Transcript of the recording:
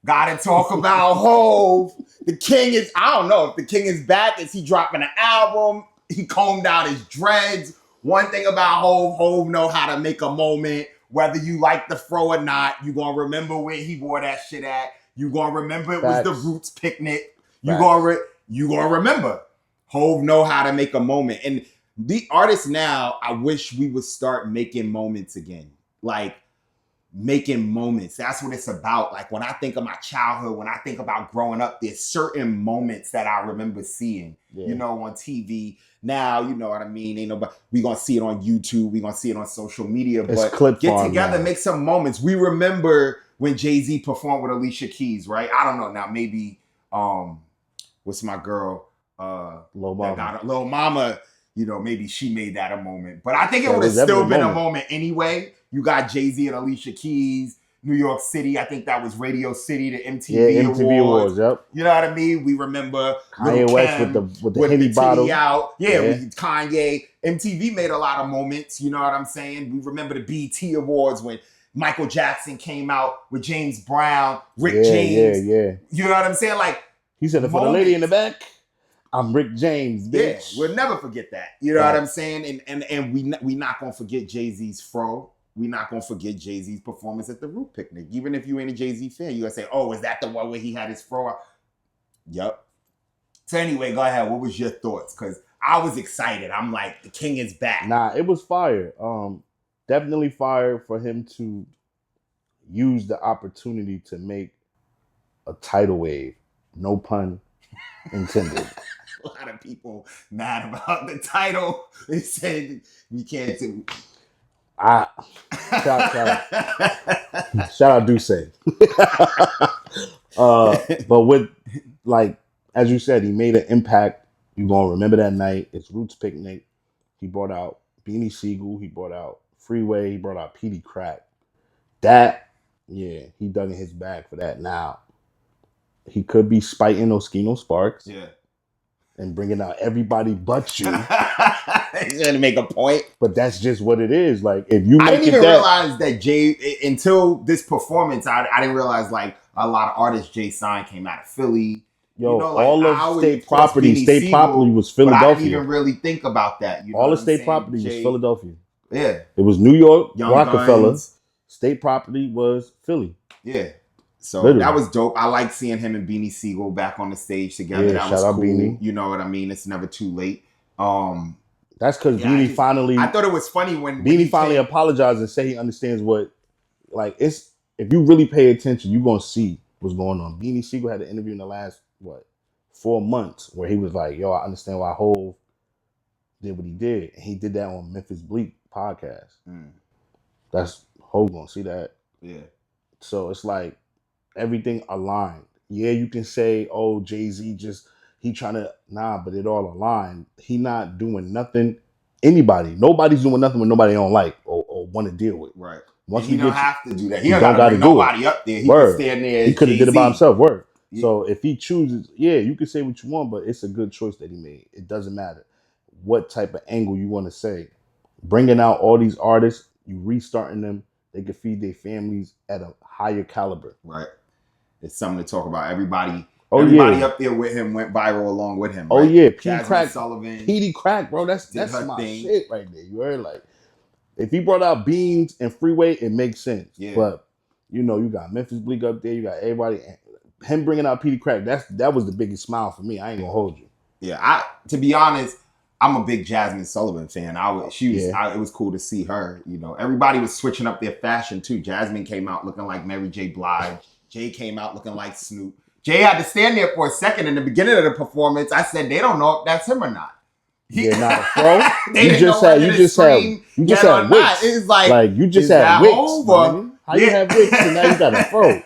Gotta talk about Hove. The king is, I don't know if the king is back. Is he dropping an album? He combed out his dreads. One thing about Hove know how to make a moment. Whether you like the fro or not, you gonna remember where he wore that shit at. You gonna remember it was the Roots picnic. You gonna remember. Hove know how to make a moment. And the artists now, I wish we would start making moments again. Like, making moments. That's what it's about. Like, when I think of my childhood, when I think about growing up, there's certain moments that I remember seeing, on TV. Now, you know what I mean? Ain't nobody, we gonna see it on YouTube, we gonna see it on social media, but get together, make some moments. We remember when Jay-Z performed with Alicia Keys, right? I don't know now, maybe what's my girl? Lil Mama. Lil Mama, maybe she made that a moment. But I think it would have still been a moment anyway. You got Jay-Z and Alicia Keys, New York City. I think that was Radio City, the MTV Awards. Yep. You know what I mean? We remember Kanye West with the Henny bottle out. Yeah, Kanye. MTV made a lot of moments. You know what I'm saying? We remember the BET Awards when Michael Jackson came out with James Brown, Rick James. Yeah. You know what I'm saying? Like, he said, for the lady in the back, I'm Rick James, bitch. Yeah, we'll never forget that. You know what I'm saying? And we not gonna forget Jay-Z's fro. We not gonna forget Jay-Z's performance at the Root Picnic. Even if you ain't a Jay-Z fan, you gonna say, "Oh, is that the one where he had his fro out?" Yep. So anyway, go ahead. What was your thoughts? Because I was excited. I'm like, the king is back. Nah, it was fire. Definitely fire for him to use the opportunity to make a tidal wave. No pun intended. A lot of people mad about the title. They said we can't do. Shout out Duce. But with, like, as you said, he made an impact. You're gonna remember that night. It's Roots Picnic. He brought out Beanie Siegel. He brought out Freeway. He brought out Petey Crack. He dug in his bag for that. Now, he could be spiting Oskino Sparks. Yeah. And bringing out everybody but you. He's trying to make a point. But that's just what it is. Like, if you I didn't even realize that Jay, until this performance, I didn't realize, like, a lot of artists Jay signed came out of Philly. Yo, all of State Property was Philadelphia. But I didn't even really think about that. All of State Property was Philadelphia. Yeah. It was New York, Young Rockefeller. Guns. State Property was Philly. Yeah. So that was dope. I like seeing him and Beanie Siegel back on the stage together. Yeah, that was cool. Beanie. You know what I mean? It's never too late. That's because Beanie finally. I thought it was funny when Beanie finally apologized and said he understands what, like, it's. If you really pay attention, you're gonna see what's going on. Beanie Siegel had an interview in the last 4 months where he was like, "Yo, I understand why Hove did what he did." And he did that on Memphis Bleak podcast. That's Hove gonna see that. Yeah. So it's like everything aligned. Yeah, you can say, "Oh, Jay-Z he trying to," but it all aligned. He not doing nothing. Nobody's doing nothing with nobody don't like or want to deal with. Right. Once he don't have to do that. He don't got to bring nobody up there. He can stand there. He could have did it by himself. Word. Yeah. So if he chooses, you can say what you want, but it's a good choice that he made. It doesn't matter what type of angle you want to say. Bringing out all these artists, you restarting them, they can feed their families at a higher caliber. Right. It's something to talk about. Everybody up there with him went viral along with him. Oh, right? yeah. Petey Crack, bro. That's my thing. shit right there. You heard? Like, if he brought out Beans and Freeway, it makes sense. Yeah. But, you got Memphis Bleak up there. You got everybody. Him bringing out Petey Crack, that was the biggest smile for me. I ain't going to hold you. Yeah. To be honest, I'm a big Jasmine Sullivan fan. It was cool to see her. Everybody was switching up their fashion, too. Jasmine came out looking like Mary J. Blige. Jay came out looking like Snoop. Jay had to stand there for a second in the beginning of the performance. I said, they don't know if that's him or not. Bro. you just had wicks. It's like you just had wicks. How you have wicks and now you got a fro?